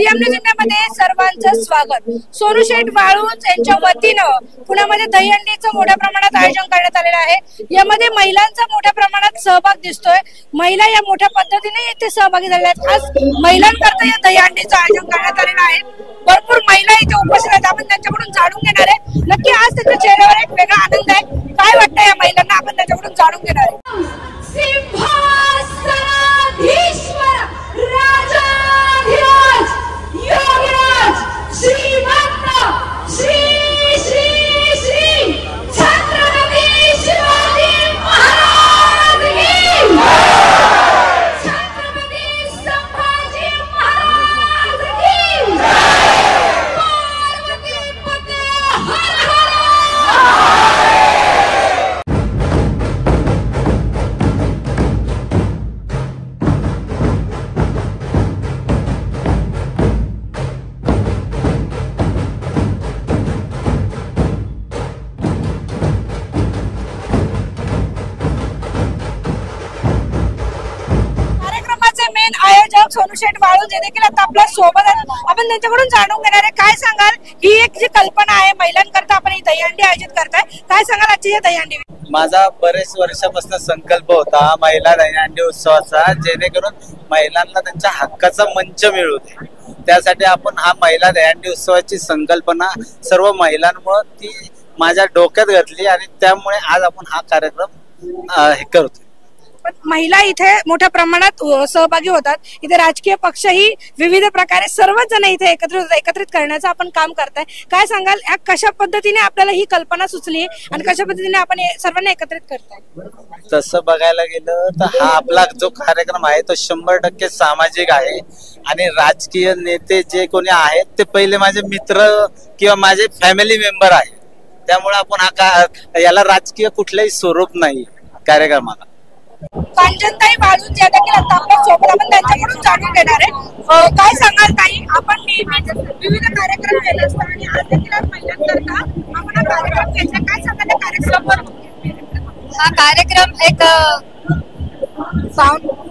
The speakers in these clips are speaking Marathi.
सीएम न्यूजमध्ये सर्वांचं स्वागत। सोनू शेठ वाळुंज यांच्या वतीनं पुण्यामध्ये दहीहंडीचं मोठ्या प्रमाणात आयोजन करण्यात आलेलं आहे। यामध्ये महिलांचा मोठ्या प्रमाणात सहभाग दिसतोय। महिला या मोठ्या पद्धतीने इथे सहभागी झाल्या आहेत। आज महिलांकरता या दहीहंडीचं आयोजन करण्यात आलेलं आहे। भरपूर महिला इथे उपस्थित आहेत। आपण त्यांच्याकडून जाणून घेणार आहे नक्की आज त्यांच्या चेहऱ्यावर एक वेगळा आनंद आहे। काय वाटतं या महिलांना, आपण त्यांच्याकडून जाणून घेणार आहे। मेन आयोजक सोनू शेठ वाळुंज देखील आता आपल्या सोबत आहेत। आपण त्यांच्याकडून जाणून घेणार आहे। काय सांगाल, ही एक जी कल्पना आहे महिलांकरता आपण ही दहीहंडी आयोजित करताय, काय सांगाल आजची ही दहीहंडी? माझा बरेच वर्षापासून संकल्प होता महिला दहीहंडी उत्सवाचा, जेणेकरून महिलांना त्यांच्या हक्काचा मंच मिळू दे। त्यासाठी आपण हा महिला दहीहंडी उत्सवाची संकल्पना सर्व महिलांमुळे ती माझ्या डोक्यात घातली आणि त्यामुळे आज आपण हा कार्यक्रम करतो। महिला इथे मोठ्या प्रमाणात सहभागी होतात। इथे राजकीय पक्षही विविध प्रकारे सर्वच जण इथे एकत्रित करण्याचं आपण काम करताय। काय सांगाल, कशा पद्धतीने आपल्याला ही कल्पना सुचली आणि कशा पद्धतीने आपण सर्वांना एकत्रित करताय? तसं बघायला गेलं तर हा आपला जो कार्यक्रम आहे तो 100% सामाजिक आहे आणि राजकीय नेते जे कोणी आहेत ते पहिले माझे मित्र किंवा माझे फॅमिली मेंबर आहे। त्यामुळे आपण याला राजकीय कुठलंही स्वरूप नाही कार्यक्रमाला। कांचनताई वाळुंज या देखील आता आपल्या सोबत, आपण त्यांच्याकडून जाणून घेणार आहे। काय सांगाल ताई, आपण विविध कार्यक्रम केले असतात आणि आज देखील महिलांकरता आपण हा कार्यक्रम केला, काय सांगाल त्या कार्यक्रमावर? हा कार्यक्रम एक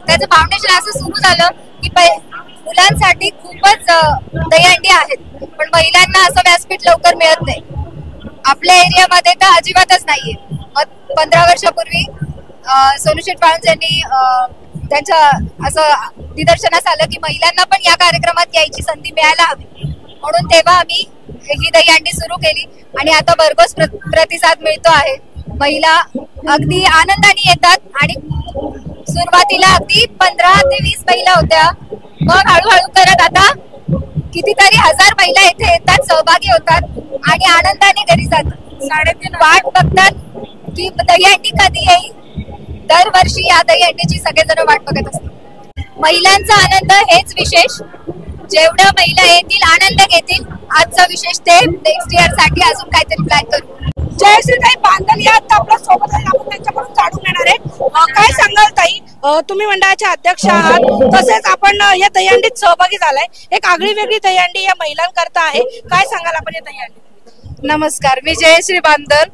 त्याचं फाउंडेशन असं सुरू झालं की मुलांसाठी खूपच दहीहंडी आहेत, पण महिलांना असं व्यासपीठ लवकर मिळत नाही। आपल्या एरियामध्ये तर अजिबातच नाहीये। 15 वर्षापूर्वी सोनू शेठ वाळुंज यांनी त्यांच्या असं निदर्शनास आलं की महिलांना पण या कार्यक्रमात यायची संधी मिळायला हवी, म्हणून तेव्हा आम्ही ही दहीहंडी सुरू केली आणि आता भरघोस प्रतिसाद मिळतो आहे। महिला अगदी आनंदाने येतात आणि सुरुवातीला अगदी 15 ते 20 महिला होत्या, मग हळूहळू करत आता कितीतरी हजार महिला इथे येतात, सहभागी होतात आणि आनंदाने घरी जातात। 3.5 वाट बघतात की दहीहंडी कधी येईल। दरवर्षी या दहीहंडीची सगळेजण वाट बघत असतात। महिलांचा आनंद हेच विशेष, जेवढ्या महिला येतील आनंद घेतील आजचा विशेष, ते नेक्स्ट इयर साठी अजून काहीतरी प्लॅन करू। जयश्रीताई बांदल या आता आपल्या सोबत आहे, आपण त्यांच्याकडून जाणून घेणार आहे। काय सांगाल ताई, तुम्ही मंडळाचे अध्यक्ष आहात, तसेच आपण या दहीहंडीत सहभागी झालाय। एक आगळी वेगळी दहीहंडी या महिलांकरता आहे, काय सांगाल आपण या दहीहंडी? नमस्कार, मी जयश्री बांदल,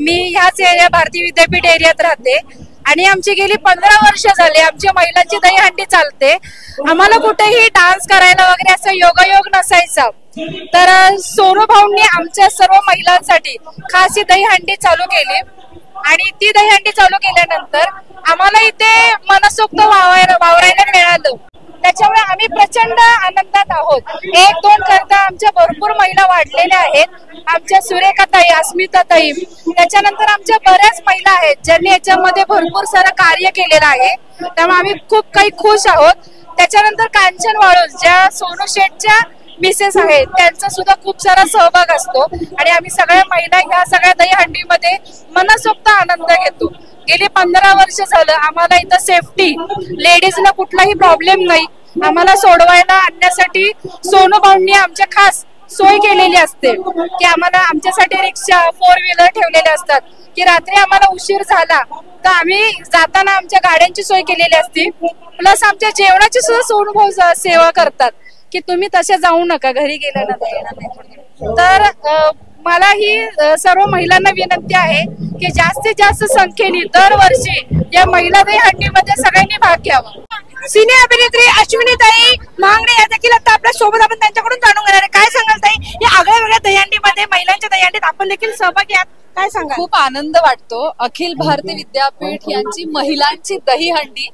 मी ह्याच एरिया भारतीय विद्यापीठ एरियात राहते आणि आमची गेली 15 वर्ष झाली आमच्या महिलांची दहीहंडी चालते। आम्हाला कुठेही डान्स करायला वगैरे असं योगायोग नसायचा, तर सोनू भाऊंनी आमच्या सर्व महिलांसाठी खास ही दहीहंडी चालू केली आणि ती दहीहंडी चालू केल्यानंतर आम्हाला इथे मनसोक्त वावरायला मिळालं। त्याच्यामुळे आम्ही प्रचंड आनंदात आहोत। 1-2 करता आमच्या भरपूर महिला वाढलेल्या आहेत। आमच्या सुरेखाताई, अस्मिताताई, त्याच्यानंतर आमच्या बऱ्याच महिला आहेत ज्यांनी याच्यामध्ये भरपूर सारं कार्य केलेलं आहे, त्यामुळे आम्ही खूप काही खुश आहोत। त्याच्यानंतर कांचन वाळुंज ज्या सोनू शेठच्या मिसेस आहेत, त्यांचा सुद्धा खूप सारा सहभाग असतो आणि आम्ही सगळ्या महिला ह्या सगळ्या दहीहंडीमध्ये मनसोक्त आनंद घेतो। गेली 15 वर्ष झालं आम्हाला इथं सेफ्टी, लेडीजला कुठलाही प्रॉब्लेम नाही। आम्हाला सोडवायला आणण्यासाठी सोनू भाऊंनी आमच्या खास सोय केलेली असते की आम्हाला आमच्यासाठी रिक्षा, 4 व्हीलर ठेवलेले असतात की रात्री आम्हाला उशीर झाला तर आम्ही जाताना आमच्या गाड्यांची सोय केलेली असते। प्लस आमच्या जेवणाची सुद्धा सोनू भाऊ सेवा करतात की तुम्ही तसे जाऊ नका, घरी गेल्यानंतर येणार नाही। तर मला ही सर्व महिलांना विनंती आहे की जास्तीत जास्त संख्येने दरवर्षी या महिला दहीहंडीमध्ये सगळ्यांनी भाग घ्यावा। सिने अभिनेत्री अश्विनीताई महागडे या देखील आता आपल्या सोबत, आपण त्यांच्याकडून जाणून घेणार आहे. काय सांगाल ताई, या आगळ्या वेगळ्या दहीहंडीमध्ये, महिलांच्या दहीहंडीत आपण देखील सहभागी आहात, काय सांगाल? खूप आनंद वाटतो. अखिल भारतीय विद्यापीठ यांची महिलांची दहीहंडी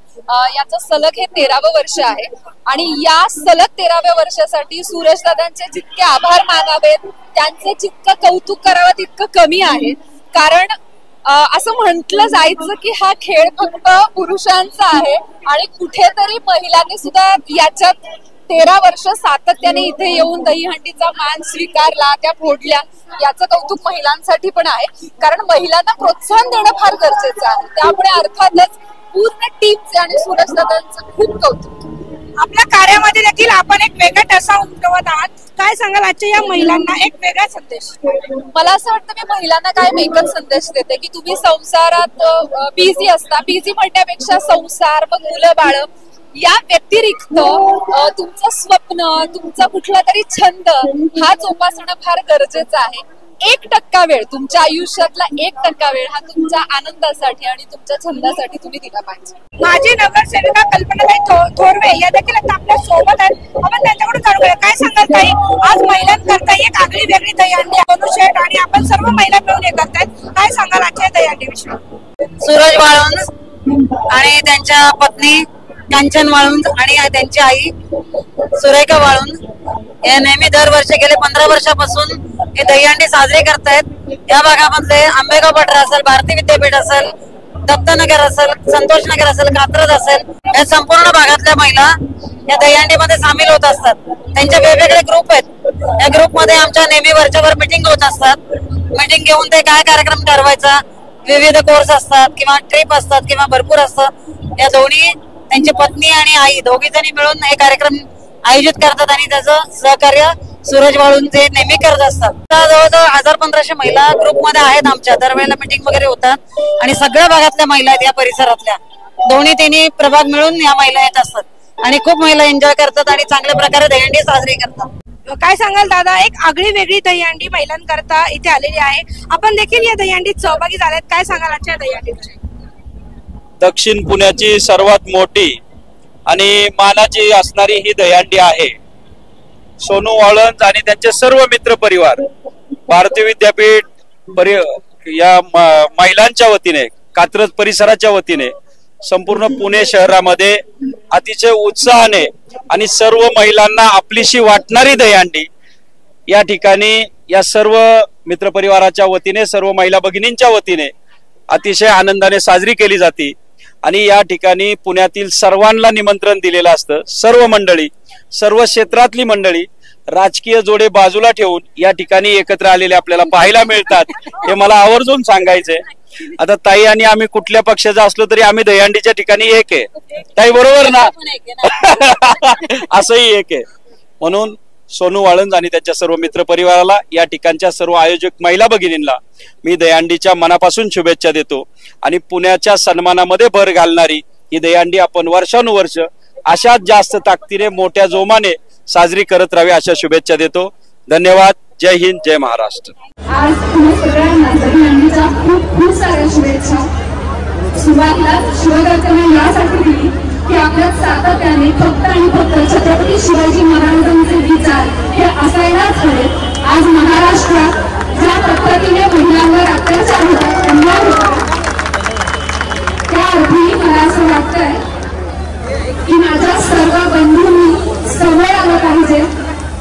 याचं सलग हे 13वं वर्ष आहे आणि या सलग 13व्या वर्षासाठी सूरज दादांचे जितके आभार मानावेत, त्यांचे जितकं कौतुक करावं तितकं कमी आहे. कारण असं म्हटलं जायचं की हा खेळ फक्त पुरुषांचा आहे आणि कुठेतरी महिलांनी सुद्धा याच्यात 13 वर्ष सातत्याने इथे येऊन दहीहंडीचा मान स्वीकारला, त्या फोडल्या, याचं कौतुक महिलांसाठी पण आहे. कारण महिलांना प्रोत्साहन देणं फार गरजेचं आहे. त्यामुळे अर्थातच पूर्ण टीमचे आणि सूरज दादांचं खूप कौतुक. आपल्या कार्यामध्ये देखील आपण एक वेगळा ठसा उमटवत आहात, काय सांगाल आजच्या या महिलांना एक वेगळा संदेश? मला असं वाटतं मी महिलांना काय एकच संदेश देते की तुम्ही संसारात बिझी असता, बिझी म्हणण्यापेक्षा संसार, मग मुलं बाळ या व्यतिरिक्त तुमचं स्वप्न, तुमचा कुठला तरी छंद हा जोपासणं फार गरजेचं आहे. 1% वेळ, तुमच्या आयुष्यातला 1% वेळ हा तुमच्या आनंदासाठी आणि तुमच्या छंदासाठी तुम्ही दिला पाहिजे. माझी नगरसेविका कल्पनाताई थोरवे या देखील आता आपल्या सोबत आहेत, आपण त्यांच्याकडून जाणून घेऊया. काय सांगाल ताई, आज महिलांकरता एक आगळी वेगळी दहीहंडी सोनू शेठ आणि आपण सर्व महिला मिळून हे करतायत, काय सांगाल आजच्या दहीहंडीविषयी? सूरज वाळुंज आणि त्यांच्या पत्नी कांचन वाळुंज आणि त्यांची आई सुरेखा वाळुंज हे नेहमी दरवर्षी गेले 15 वर्षापासून हे दहीहंडी साजरी करतायत. या भागामधले आंबेगाव पठार असेल, भारती विद्यापीठ असेल, दत्तनगर असेल, संतोष नगर असेल, कात्रज असेल, या संपूर्ण भागातल्या महिला या दहीहंडीमध्ये सामील होत असतात. त्यांचे वेगवेगळे ग्रुप आहेत. या ग्रुपमध्ये आमच्या नेहमी वरच्यावर मीटिंग होत असतात. मीटिंग घेऊन ते काय कार्यक्रम ठरवायचा, विविध कोर्स असतात किंवा ट्रिप असतात किंवा भरपूर असतात. या दोन्ही त्यांची पत्नी आणि आई दोघी जणी मिळून हे कार्यक्रम आयोजित करतात आणि त्याचं सहकार्य सूरज वाळुंज नेहमी करत असतात. जवळजवळ 1000-1500 महिला ग्रुपमध्ये आहेत आमच्या. दरवेळेला मीटिंग वगैरे होतात आणि सगळ्या भागातल्या महिला आहेत, या परिसरातल्या दोन्ही तिन्ही प्रभाग मिळून या महिला येत असतात आणि खूप महिला एन्जॉय करतात आणि चांगल्या प्रकारे दहीहंडी साजरी करतात. काय सांगाल दादा, एक आगळी वेगळी दहीहंडी महिलांकरता इथे आलेली आहे, आपण देखील या दहीहंडीत सहभागी झालेत, काय सांगाल आजच्या दहीहंडीविषयी? दक्षिण पुण्याची सर्वात मोठी आणि मानाची असणारी ही दहीहंडी आहे. सोनू वाळुंज आणि त्यांचे सर्व मित्र परिवार, भारतीय विद्यापीठ या महिलांच्या वतीने, कात्रज परिसराच्या वतीने संपूर्ण पुणे शहरामध्ये अतिशय उत्साहाने आणि सर्व महिलांना आपलीशी वाटणारी दहीहंडी या ठिकाणी या सर्व मित्रपरिवाराच्या वतीने, सर्व महिला भगिनींच्या वतीने अतिशय आनंदाने साजरी केली जाते. आणि या ठिकाणी पुण्यातील सर्वांना निमंत्रण दिलेलं असतं. सर्व मंडळी, सर्व क्षेत्रातली मंडळी, राजकीय जोडे बाजूला ठेवून या ठिकाणी एकत्र आलेले आपल्याला पाहायला मिळतात, हे मला आवर्जून सांगायचंय. आता ताई आणि आम्ही कुठल्या पक्षाचा असलो तरी आम्ही दहीहंडीच्या ठिकाणी एक आहे, ताई बरोबर ना? असंही एक आहे. म्हणून सोनू वाळुंज आणि त्याच्या सर्व मित्र परिवाराला, या ठिकाणच्या सर्व आयोजक महिला भगिनींना मी दहीहंडीच्या मनापासून शुभेच्छा देतो. आणि पुण्याच्या सन्मानामध्ये भर घालणारी ही दहीहंडी आपण वर्षानुवर्ष अशाच जास्त ताकदीने, मोठ्या जोमाने साजरी करत राहावी अशा शुभेच्छा देतो. धन्यवाद. जय हिंद, जय महाराष्ट्र. आज तुम्ही सगळ्यांना दहीहंडीच्या खूप साऱ्या शुभेच्छा. सुरुवातीला शिवकल्पना यासाठी दिली की आपल्या सातत्याने फक्त आणि फक्त छत्रपती शिवाजी महाराजांचे विचार हे असायलाच हवे. आज महाराष्ट्रात ज्या पद्धतीने महिलांवर अत्याचार होतात, अन्याय होतात, त्या अर्थी मला असं वाटतंय की माझ्या सर्व बंधूंनी समोर आलं पाहिजे.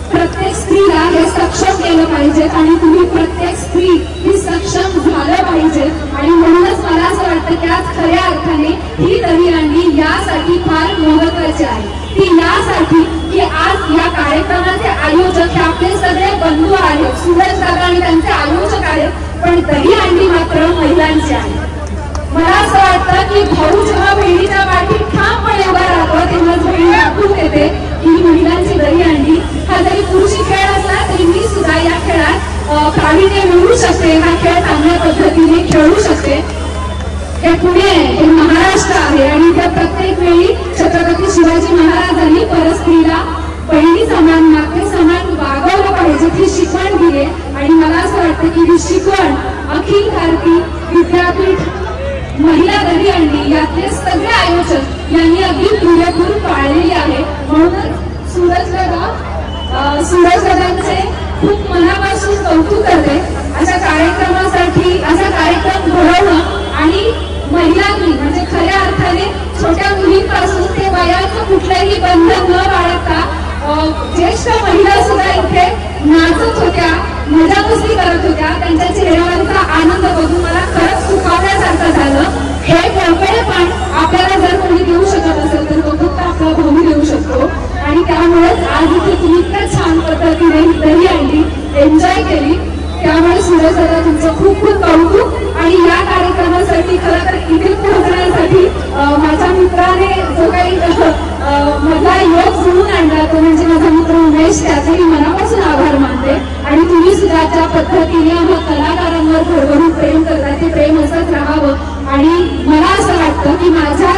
प्रत्येक स्त्रीला हे सक्षम केलं पाहिजे आणि तुम्ही प्रत्येक स्त्री ही सक्षम झालं पाहिजे. आणि म्हणूनच मला असं वाटतं की आज खऱ्या अर्थाने ही दहीहंडी यासाठी फार महत्वाची आहे. ती यासाठी की आज या कार्यक्रमाचे आयोजक हे आपले सगळे बंधू आहेत, सूरज दादा आणि त्यांचे आयोजक आहेत, पण दहीहंडी मात्र महिलांची आहे. मला असं वाटतं की भाऊ जेव्हा बहिणीच्या पाठी ठामपणे उभा राहतो तेव्हा बहीण दाखवून देते की ही महिलांची दहीहंडी. हा जरी पुरुषी खेळ असला तरी मी सुद्धा या खेळात प्रावीण्य मिळवू शकते, हा खेळ चांगल्या पद्धतीने खेळू शकते. हे पुणे, हे महाराष्ट्र आहे आणि त्या प्रत्येक वेळी छत्रपती शिवाजी महाराजांनी परस्त्रीला बहिणी समान, माते समान वागवलं पाहिजे, ती शिकवण दिली. आणि मला असं वाटतं की ही शिकवण अखिल भारतीय विद्यापीठ महिला दहीहंडी यातले सगळे आयोजक यांनी अगदी पुरेपूर पाळलेली आहे. म्हणूनच सूरज दादांचे खूप मनापासून कौतुक करते. अशा कार्यक्रमासाठी असा कार्यक्रम घडवणं आणि महिलांनी म्हणजे खऱ्या अर्थाने छोट्या मुलींपासून ते वयाचं कुठलंही बंधन न बाळगता ज्येष्ठ महिला सुद्धा इथे नाचत होत्या, मजा मस्ती करत होत्या. त्यांच्या चेहऱ्यावरचा आनंद बघून मला खरंच सुखावल्यासारखं झालं. हे मोकळेपण आपल्याला जर कोणी देऊ शकत असेल तर तो फक्त आपला भाऊ देऊ शकतो. आणि त्यामुळेच आज इथे तुम्ही इतक्या छान पद्धतीने दहीहंडी एन्जॉय केली. त्यामुळे सूरज दादा तुमचं खूप खूप कौतुक. आणि या कार्यक्रमासाठी खरं तर इथे पोहोचण्यासाठी माझ्या मित्राने जो काही मधला योग जुळून आणला तो म्हणजे माझा मित्र उमेश, त्याचेही मनापासून आभार मानते. आणि तुम्ही सुद्धा ज्या पद्धतीने आम्हा कलाकारांवर भरभरून प्रेम करता ते प्रेम असंच राहावं. आणि मला असं वाटतं की माझ्या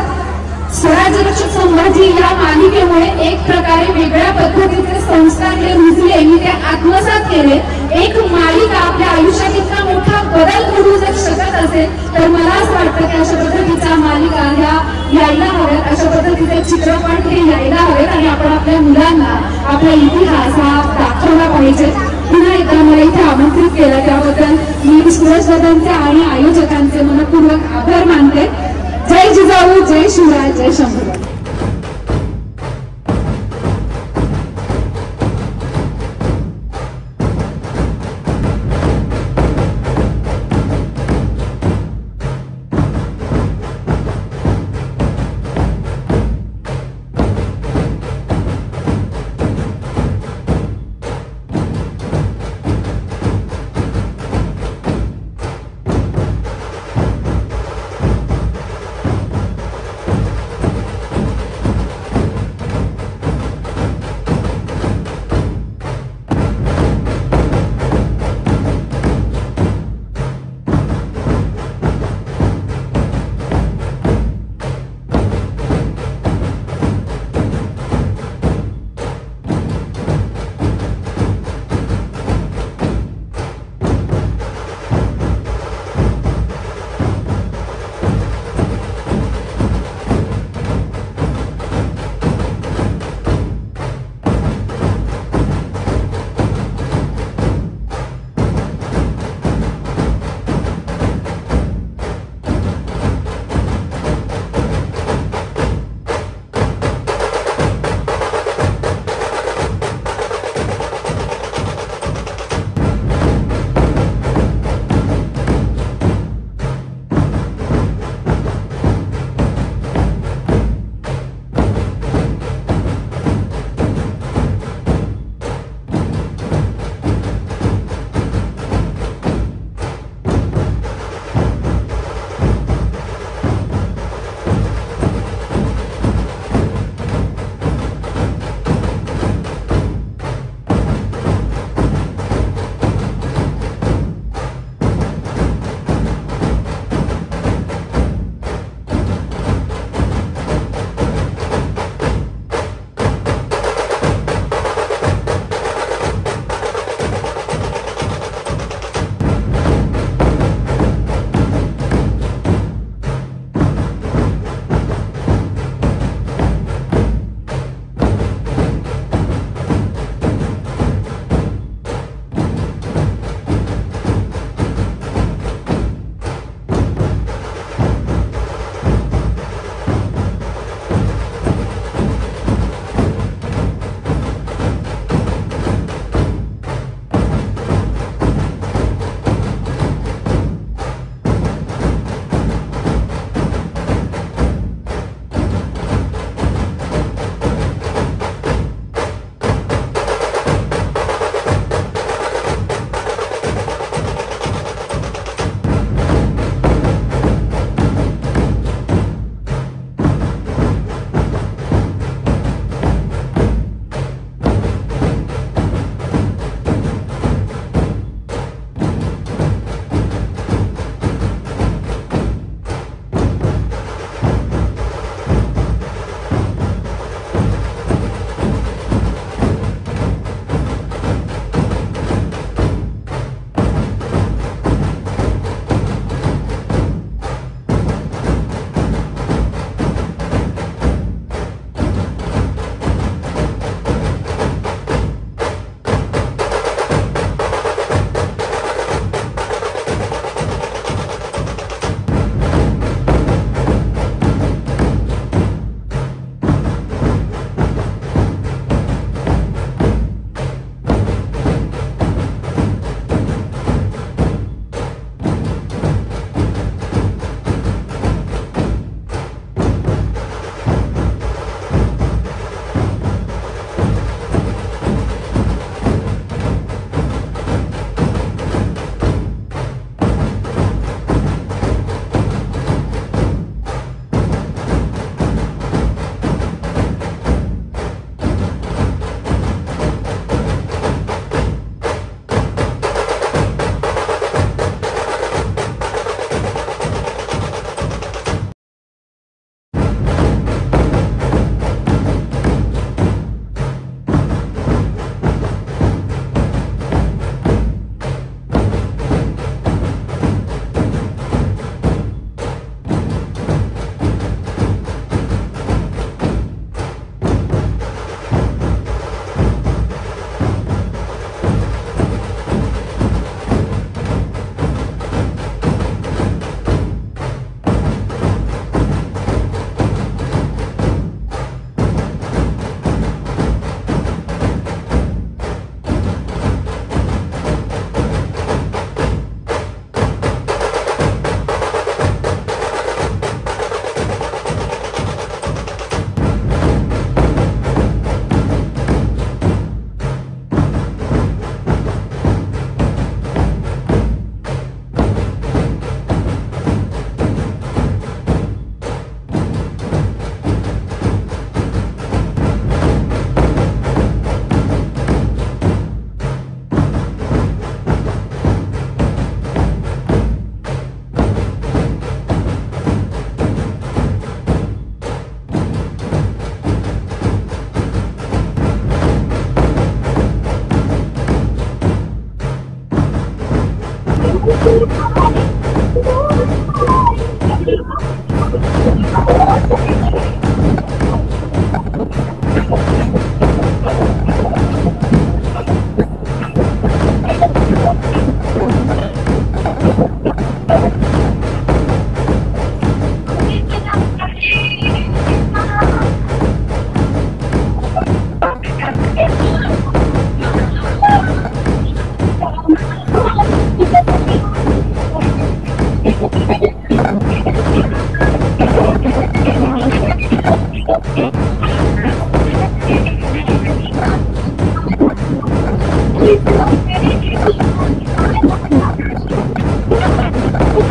स्वराज्य रक्षक संभाजी या मालिकेमुळे एक प्रकारे वेगळ्या पद्धतीचे संस्कार हे रुजले, मी ते आत्मसात केले. एक मालिका आपल्या आयुष्यात इतका मोठा बदल घडवू जर शकत असेल तर मला असं वाटतं की अशा पद्धतीच्या मालिका ह्या यायला हव्यात, अशा पद्धतीचे चित्रपट हे यायला हवेत. आणि आपण आपल्या मुलांना आपला इतिहास हा दाखवला पाहिजे. पुन्हा एकदा मला इथे आमंत्रित केलं त्याबद्दल मी सूरज दादांचे आणि आयोजकांचे मनपूर्वक आभार मानते. जय जिजाऊ, जय शिवराय, जय शंभूराज.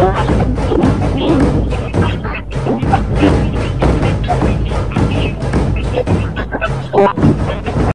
होतो.